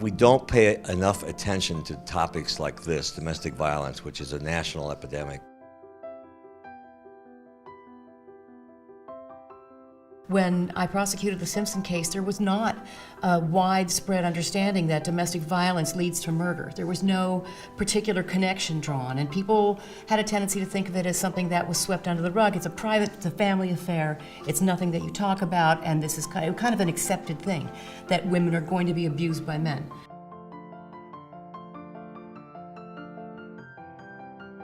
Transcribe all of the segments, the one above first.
We don't pay enough attention to topics like this, domestic violence, which is a national epidemic. When I prosecuted the Simpson case, there was not a widespread understanding that domestic violence leads to murder. There was no particular connection drawn, and people had a tendency to think of it as something that was swept under the rug. It's a family affair. It's nothing that you talk about, and this is kind of an accepted thing, that women are going to be abused by men.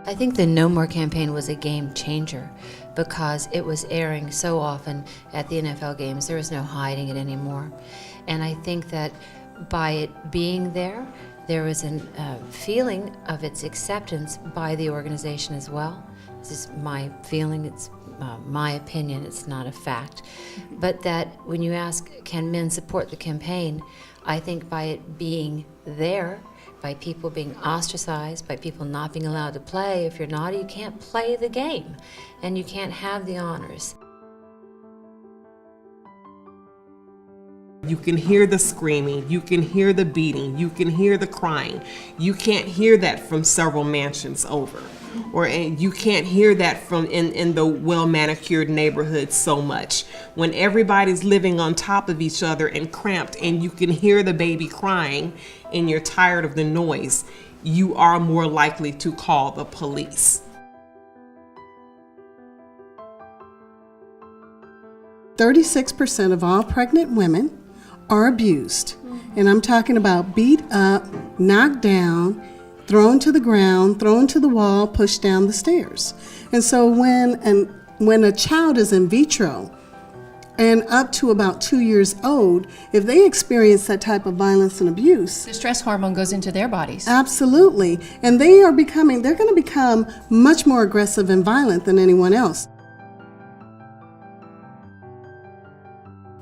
I think the No More campaign was a game changer because it was airing so often at the NFL games. There was no hiding it anymore. And I think that by it being there, there was a feeling of its acceptance by the organization as well. This is my feeling, it's my opinion, it's not a fact. But that when you ask, can men support the campaign, I think by it being there, by people being ostracized, by people not being allowed to play. If you're not, you can't play the game, and you can't have the honors. You can hear the screaming, you can hear the beating, you can hear the crying. You can't hear that from several mansions over. Or you can't hear that from in the well-manicured neighborhoods so much. When everybody's living on top of each other and cramped and you can hear the baby crying and you're tired of the noise, you are more likely to call the police. 36% of all pregnant women are abused. And I'm talking about beat up, knocked down, thrown to the ground, thrown to the wall, pushed down the stairs. And so when a child is in vitro and up to about 2 years old, if they experience that type of violence and abuse, The stress hormone goes into their bodies. absolutely, and they're going to become much more aggressive and violent than anyone else.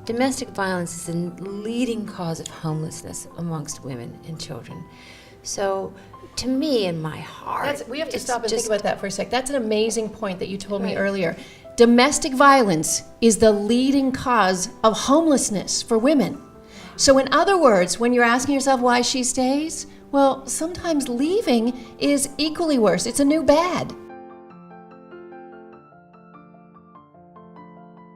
Domestic violence is a leading cause of homelessness amongst women and children. So, to me, in my heart, We have to it's stop and just, think about that for a sec. That's an amazing point that you told me Right. earlier. Domestic violence is the leading cause of homelessness for women. So in other words, when you're asking yourself why she stays, well, sometimes leaving is equally worse. It's a new bad.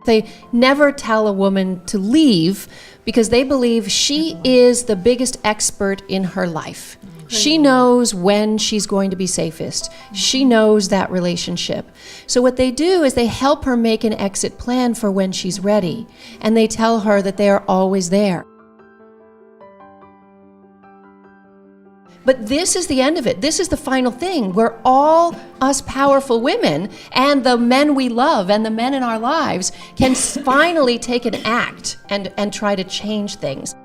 They never tell a woman to leave because they believe she is the biggest expert in her life. She knows when she's going to be safest. She knows that relationship. So what they do is they help her make an exit plan for when she's ready, and they tell her that they are always there. But this is the end of it. This is the final thing where all us powerful women and the men we love and the men in our lives can finally take an act and try to change things.